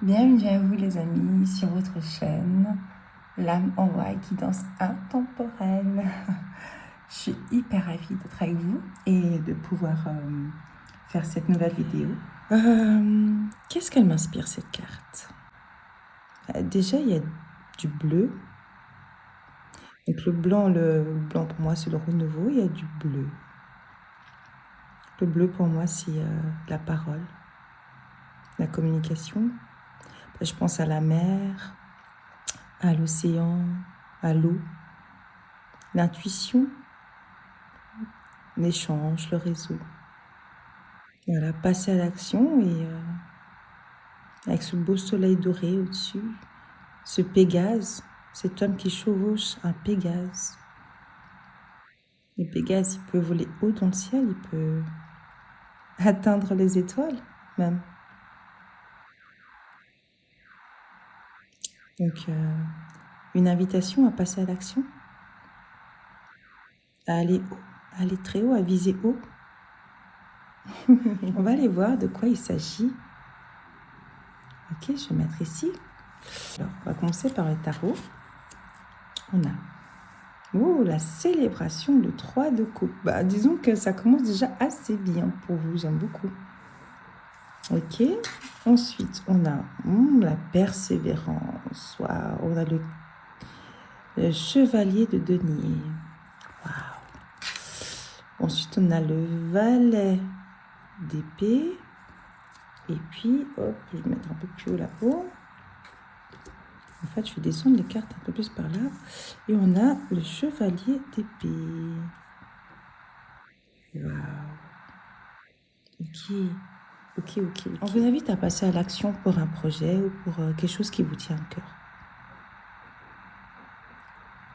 Bienvenue à vous les amis sur votre chaîne L'âme en voix et guidance intemporelle. Je suis hyper ravie d'être avec vous et de pouvoir faire cette nouvelle vidéo. Qu'est-ce qu'elle m'inspire cette carte? Déjà il y a du bleu. Donc le blanc pour moi c'est le renouveau, il y a du bleu. Le bleu pour moi c'est la parole, la communication. Je pense à la mer, à l'océan, à l'eau, l'intuition, l'échange, le réseau. Voilà, passer à l'action et avec ce beau soleil doré au-dessus, ce Pégase, cet homme qui chevauche un Pégase. Le Pégase, il peut voler haut dans le ciel, il peut atteindre les étoiles même. Donc, une invitation à passer à l'action, à aller haut, à aller très haut, à viser haut. On va aller voir de quoi il s'agit. Ok, je vais mettre ici. Alors, on va commencer par le tarot. On a la célébration de 3 de coupe. Bah, disons que ça commence déjà assez bien pour vous, j'aime beaucoup. Ok, ensuite on a la persévérance. Wow. On a le chevalier de denier. Wow. Ensuite on a le valet d'épée. Et puis, hop, je vais mettre un peu plus haut là-haut. En fait, je vais descendre les cartes un peu plus par là. Et on a le chevalier d'épée. Waouh. Ok. On vous invite à passer à l'action pour un projet ou pour quelque chose qui vous tient à cœur.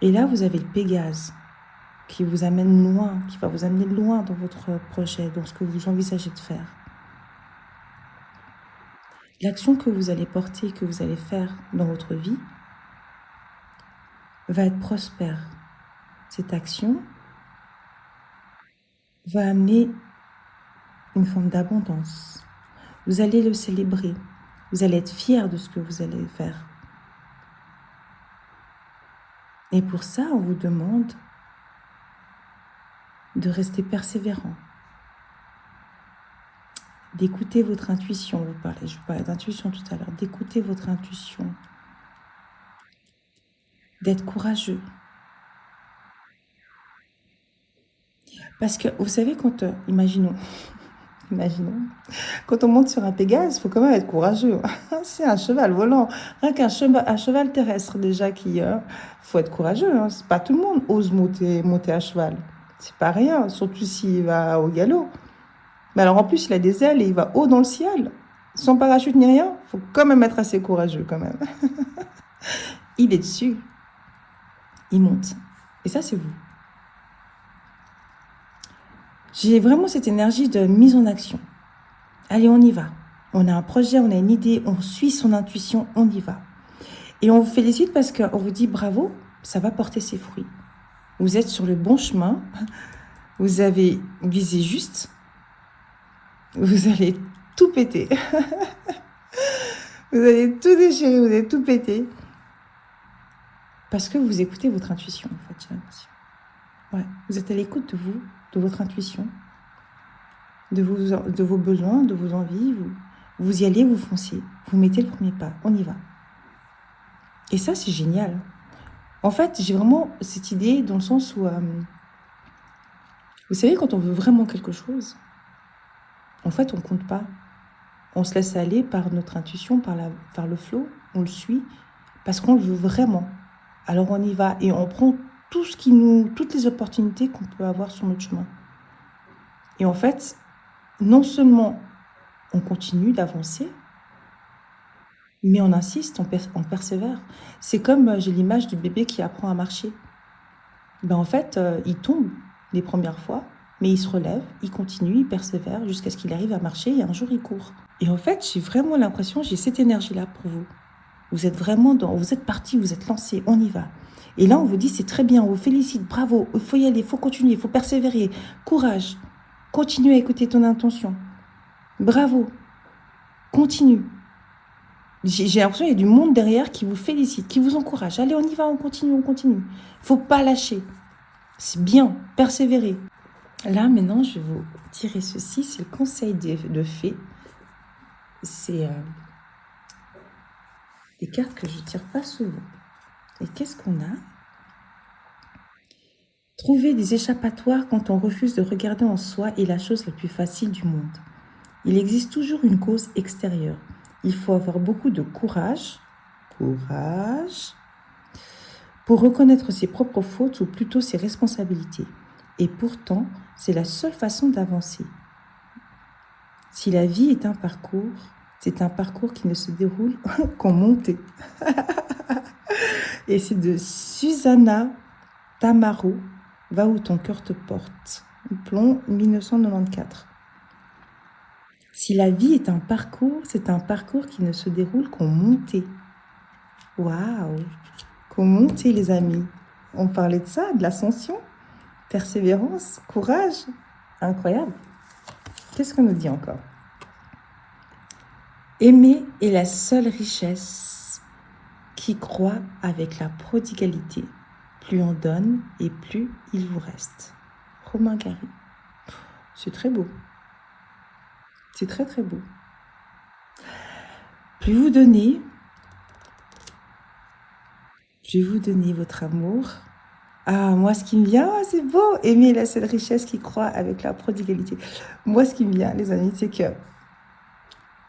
Et là, vous avez le Pégase qui vous amène loin, qui va vous amener loin dans votre projet, dans ce que vous envisagez de faire. L'action que vous allez porter, que vous allez faire dans votre vie, va être prospère. Cette action va amener une forme d'abondance. Vous allez le célébrer. Vous allez être fier de ce que vous allez faire. Et pour ça, on vous demande de rester persévérant, d'écouter votre intuition. Je vous parlais d'intuition tout à l'heure. D'écouter votre intuition, d'être courageux. Parce que, vous savez, imaginons, quand on monte sur un Pégase, il faut quand même être courageux. C'est un cheval volant. Rien qu'un cheval terrestre, déjà, faut être courageux. Hein. C'est pas tout le monde ose monter à cheval. C'est pas rien, surtout s'il va au galop. Mais alors, en plus, il a des ailes et il va haut dans le ciel. Sans parachute ni rien, il faut quand même être assez courageux, quand même. Il est dessus. Il monte. Et ça, c'est vous. J'ai vraiment cette énergie de mise en action. Allez, on y va. On a un projet, on a une idée, on suit son intuition, on y va. Et on vous félicite parce qu'on vous dit bravo, ça va porter ses fruits. Vous êtes sur le bon chemin, vous avez visé juste, vous allez tout péter. Vous allez tout déchirer, vous allez tout péter. Parce que vous écoutez votre intuition, en fait, j'ai l'impression. Ouais, vous êtes à l'écoute de vous, de votre intuition, de vos besoins, de vos envies. Vous y allez, vous foncez, vous mettez le premier pas, on y va. Et ça, c'est génial. En fait, j'ai vraiment cette idée dans le sens où, vous savez, quand on veut vraiment quelque chose, en fait, on ne compte pas. On se laisse aller par notre intuition, par le flow, on le suit, parce qu'on le veut vraiment. Alors on y va et on prend toutes les opportunités qu'on peut avoir sur notre chemin. Et en fait, non seulement on continue d'avancer, mais on insiste, on persévère. C'est comme, j'ai l'image du bébé qui apprend à marcher. Ben en fait, il tombe les premières fois, mais il se relève, il continue, il persévère jusqu'à ce qu'il arrive à marcher et un jour il court. Et en fait, j'ai vraiment l'impression, j'ai cette énergie-là pour vous. Vous êtes vraiment vous êtes parti, vous êtes lancé, on y va. Et là, on vous dit, c'est très bien, on vous félicite, bravo, il faut y aller, il faut continuer, il faut persévérer, courage, continue à écouter ton intention. Bravo, continue. J'ai l'impression qu'il y a du monde derrière qui vous félicite, qui vous encourage. Allez, on y va, on continue, on continue. Faut pas lâcher. C'est bien, persévérer. Là, maintenant, je vais vous tirer ceci. C'est le conseil de fées. C'est des cartes que je tire pas souvent. Et qu'est-ce qu'on a? Trouver des échappatoires quand on refuse de regarder en soi est la chose la plus facile du monde. Il existe toujours une cause extérieure. Il faut avoir beaucoup de courage, pour reconnaître ses propres fautes ou plutôt ses responsabilités. Et pourtant, c'est la seule façon d'avancer. Si la vie est un parcours, c'est un parcours qui ne se déroule qu'en montée. Et c'est de Susanna Tamaro, Va où ton cœur te porte. Plomb 1994. Si la vie est un parcours, c'est un parcours qui ne se déroule qu'en montée. Waouh! Qu'en montée, les amis. On parlait de ça, de l'ascension, persévérance, courage. Incroyable. Qu'est-ce qu'on nous dit encore? Aimer est la seule richesse qui croît avec la prodigalité. Plus on donne et plus il vous reste. Romain Gary. C'est très beau. C'est très très beau. Plus vous donnez, je vais vous donner votre amour. Ah, moi, ce qui me vient, c'est beau. Aimer est la seule richesse qui croît avec la prodigalité. Moi, ce qui me vient, les amis, c'est que,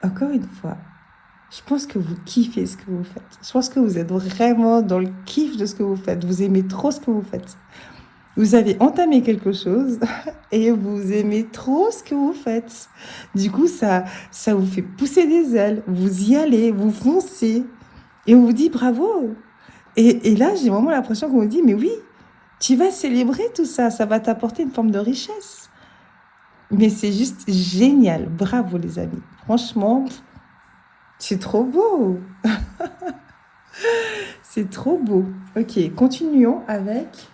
encore une fois, je pense que vous kiffez ce que vous faites. Je pense que vous êtes vraiment dans le kiff de ce que vous faites. Vous aimez trop ce que vous faites. Vous avez entamé quelque chose et vous aimez trop ce que vous faites. Du coup, ça vous fait pousser des ailes. Vous y allez, vous foncez et on vous dit bravo. Et là, j'ai vraiment l'impression qu'on vous dit, mais oui, tu vas célébrer tout ça. Ça va t'apporter une forme de richesse. Mais c'est juste génial. Bravo, les amis. Franchement, c'est trop beau. C'est trop beau. Ok, continuons avec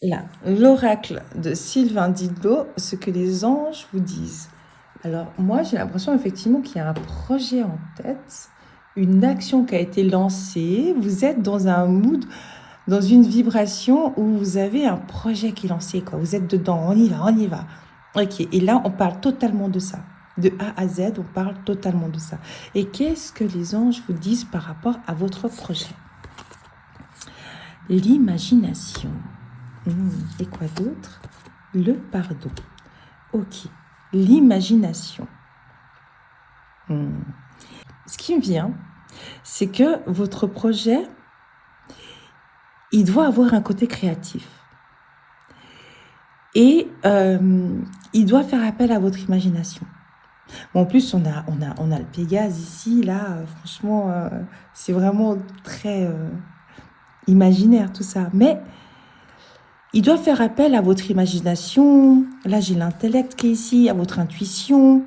là, l'oracle de Sylvain Didlot, ce que les anges vous disent. Alors, moi, j'ai l'impression effectivement qu'il y a un projet en tête, une action qui a été lancée. Vous êtes dans un mood, dans une vibration où vous avez un projet qui est lancé, quoi. Vous êtes dedans, on y va, on y va. Ok, et là, on parle totalement de ça. De A à Z, on parle totalement de ça. Et qu'est-ce que les anges vous disent par rapport à votre projet? L'imagination. Et quoi d'autre? Le pardon. Ok, l'imagination. Ce qui me vient, c'est que votre projet, il doit avoir un côté créatif. Et il doit faire appel à votre imagination. Bon, en plus, on a le Pégase ici, là, franchement, c'est vraiment très imaginaire tout ça. Mais il doit faire appel à votre imagination. Là, j'ai l'intellect qui est ici, à votre intuition.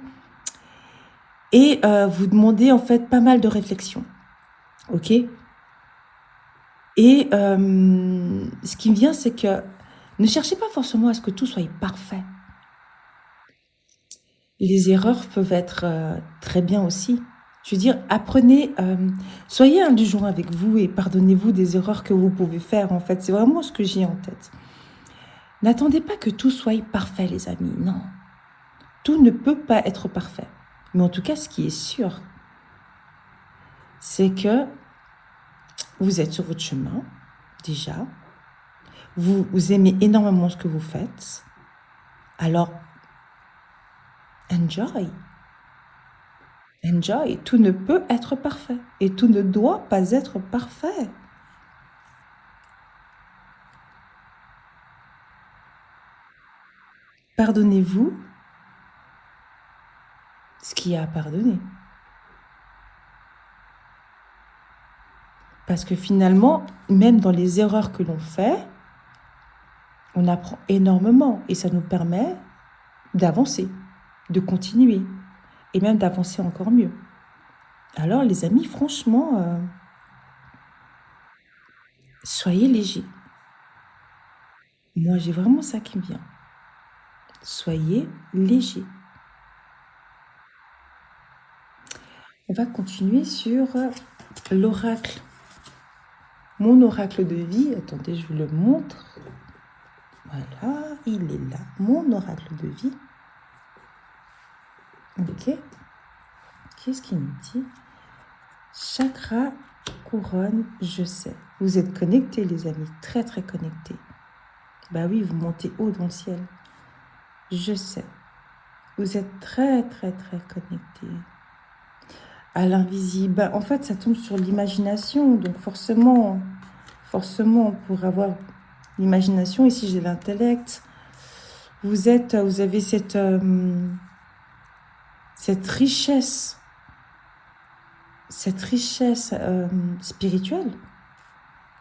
Et vous demandez en fait pas mal de réflexion. Ok? Et ce qui me vient, c'est que ne cherchez pas forcément à ce que tout soit parfait. Les erreurs peuvent être très bien aussi. Je veux dire, apprenez, soyez indulgents avec vous et pardonnez-vous des erreurs que vous pouvez faire, en fait. C'est vraiment ce que j'ai en tête. N'attendez pas que tout soit parfait, les amis. Non. Tout ne peut pas être parfait. Mais en tout cas, ce qui est sûr, c'est que vous êtes sur votre chemin, déjà. Vous aimez énormément ce que vous faites. Alors, enjoy. Enjoy. Tout ne peut être parfait. Et tout ne doit pas être parfait. Pardonnez-vous ce qu'il y a à pardonner. Parce que finalement, même dans les erreurs que l'on fait, on apprend énormément et ça nous permet d'avancer, de continuer et même d'avancer encore mieux. Alors les amis, franchement, soyez légers. Moi, j'ai vraiment ça qui me vient. Soyez légers. On va continuer sur l'oracle. Mon oracle de vie, attendez, je vous le montre. Voilà, il est là, mon oracle de vie. Ok. Qu'est-ce qu'il nous dit? Chakra, couronne, je sais. Vous êtes connectés, les amis, très très connectés. Bah oui, vous montez haut dans le ciel. Je sais. Vous êtes très très très connectés à l'invisible. Bah, en fait, ça tombe sur l'imagination, donc forcément, pour avoir l'imagination, ici j'ai l'intellect. Vous avez cette richesse, spirituelle,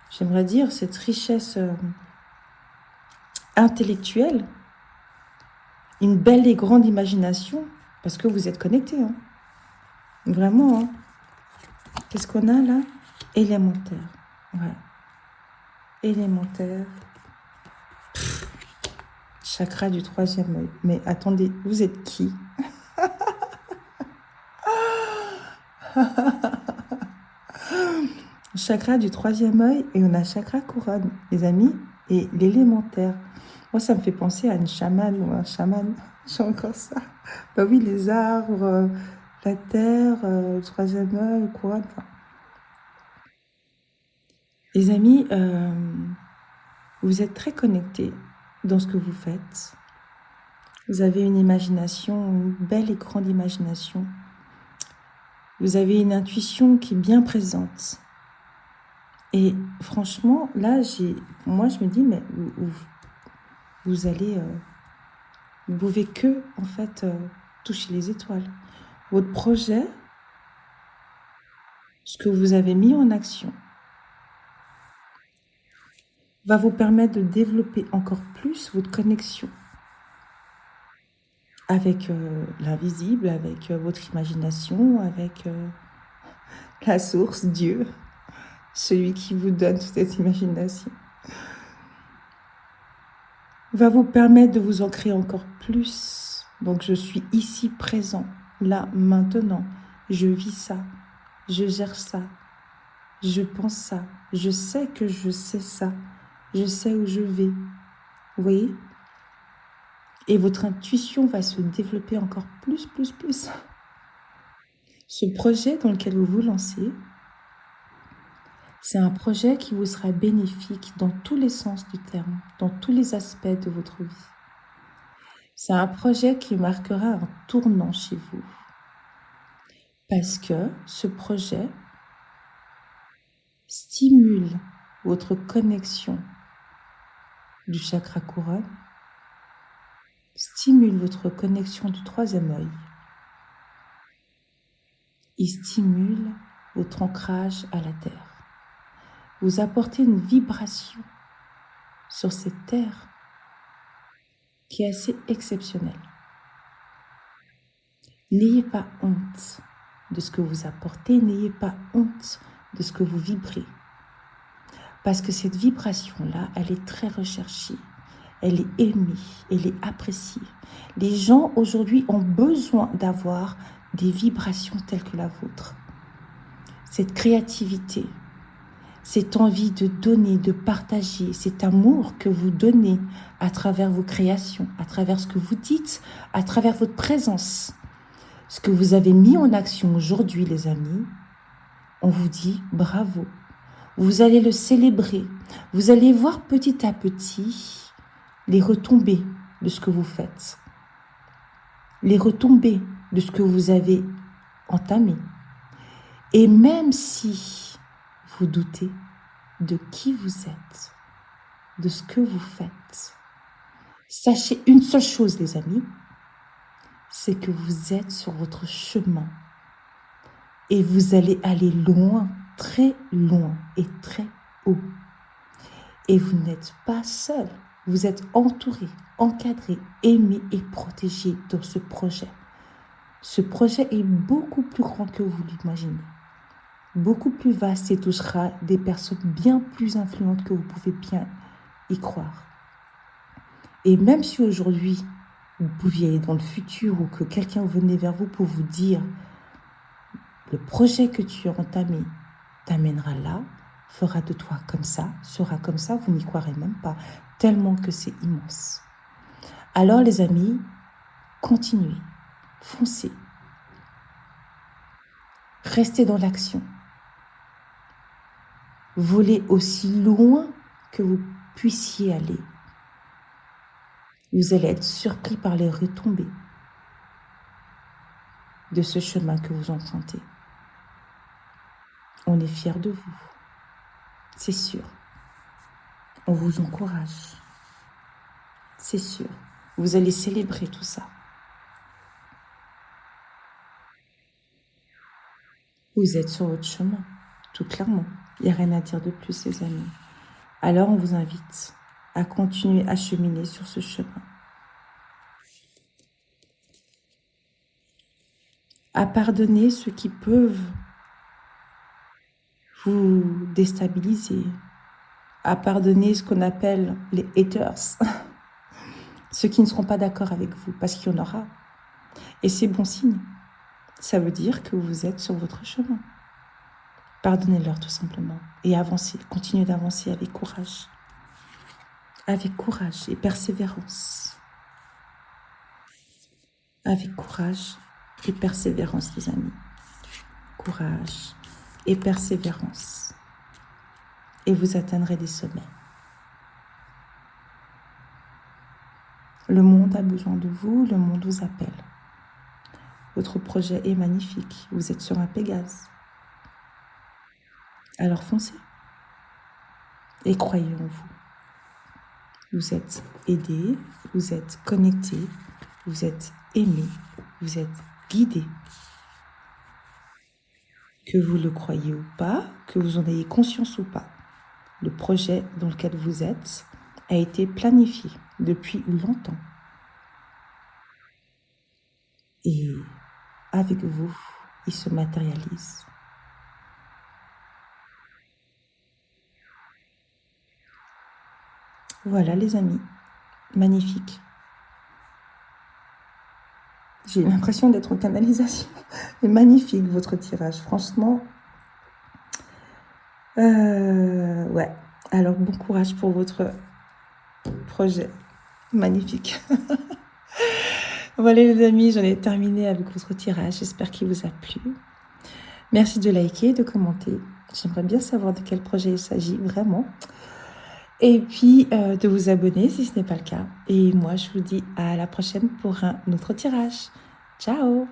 j'aimerais dire, cette richesse intellectuelle, une belle et grande imagination, parce que vous êtes connectés, hein. Vraiment, hein. Qu'est-ce qu'on a là? Élémentaire. Ouais. Élémentaire. Chakra du 3e œil. Mais attendez, vous êtes qui? Chakra du 3e œil, et on a chakra couronne, les amis, et l'élémentaire. Moi, ça me fait penser à une chamane ou un chaman. J'ai encore ça. Bah oui, les arbres, la terre, le 3e œil, couronne. Enfin. Les amis, vous êtes très connectés dans ce que vous faites. Vous avez une imagination, une belle et grande imagination. Vous avez une intuition qui est bien présente. Et franchement, là, moi, je me dis, mais vous allez, vous pouvez que, en fait, toucher les étoiles. Votre projet, ce que vous avez mis en action, va vous permettre de développer encore plus votre connexion avec l'invisible, avec votre imagination, avec la source, Dieu, celui qui vous donne toute cette imagination. Va vous permettre de vous ancrer encore plus. Donc, je suis ici présent, là, maintenant. Je vis ça, je gère ça, je pense ça, je sais que je sais ça, je sais où je vais. Vous voyez? Et votre intuition va se développer encore plus. Ce projet dans lequel vous vous lancez, c'est un projet qui vous sera bénéfique dans tous les sens du terme, dans tous les aspects de votre vie. C'est un projet qui marquera un tournant chez vous. Parce que ce projet stimule votre connexion du chakra couronne, stimule votre connexion du 3e œil. Il stimule votre ancrage à la terre. Vous apportez une vibration sur cette terre qui est assez exceptionnelle. N'ayez pas honte de ce que vous apportez, n'ayez pas honte de ce que vous vibrez. Parce que cette vibration-là, elle est très recherchée, elle est aimée, elle est appréciée. Les gens aujourd'hui ont besoin d'avoir des vibrations telles que la vôtre. Cette créativité, cette envie de donner, de partager, cet amour que vous donnez à travers vos créations, à travers ce que vous dites, à travers votre présence. Ce que vous avez mis en action aujourd'hui, les amis, on vous dit bravo. Vous allez le célébrer. Vous allez voir petit à petit les retombées de ce que vous faites. Les retombées de ce que vous avez entamé. Et même si vous doutez de qui vous êtes, de ce que vous faites, sachez une seule chose, les amis, c'est que vous êtes sur votre chemin et vous allez aller loin, très loin et très haut. Et vous n'êtes pas seul, vous êtes entouré, encadré, aimé et protégé dans ce projet. Ce projet est beaucoup plus grand que vous l'imaginez, beaucoup plus vaste et touchera des personnes bien plus influentes que vous pouvez bien y croire. Et même si aujourd'hui, vous pouviez aller dans le futur ou que quelqu'un venait vers vous pour vous dire Le projet que tu as entamé t'amènera là, fera de toi comme ça, sera comme ça, vous n'y croirez même pas, tellement que c'est immense. Alors les amis, continuez, foncez, restez dans l'action, volez aussi loin que vous puissiez aller. Vous allez être surpris par les retombées de ce chemin que vous empruntez. On est fiers de vous, c'est sûr. On vous encourage, c'est sûr. Vous allez célébrer tout ça. Vous êtes sur votre chemin, tout clairement. Il n'y a rien à dire de plus, les amis. Alors, on vous invite à continuer à cheminer sur ce chemin. À pardonner ceux qui peuvent vous déstabiliser. À pardonner ce qu'on appelle les haters. Ceux qui ne seront pas d'accord avec vous, parce qu'il y en aura. Et c'est bon signe. Ça veut dire que vous êtes sur votre chemin. Pardonnez-leur tout simplement. Et avancez. Continuez d'avancer avec courage. Avec courage et persévérance. Avec courage et persévérance, les amis. Courage et persévérance. Et vous atteindrez des sommets. Le monde a besoin de vous, le monde vous appelle. Votre projet est magnifique. Vous êtes sur un Pégase. Alors foncez. Et croyez en vous. Vous êtes aidé, vous êtes connecté, vous êtes aimé, vous êtes guidé. Que vous le croyez ou pas, que vous en ayez conscience ou pas, le projet dans lequel vous êtes a été planifié depuis longtemps. Et avec vous, il se matérialise. Voilà les amis, magnifique. J'ai l'impression d'être en canalisation. C'est magnifique votre tirage, franchement. Ouais, alors bon courage pour votre projet. Magnifique. Voilà les amis, j'en ai terminé avec votre tirage. J'espère qu'il vous a plu. Merci de liker, de commenter. J'aimerais bien savoir de quel projet il s'agit vraiment. Et puis de vous abonner si ce n'est pas le cas. Et moi, je vous dis à la prochaine pour un autre tirage. Ciao!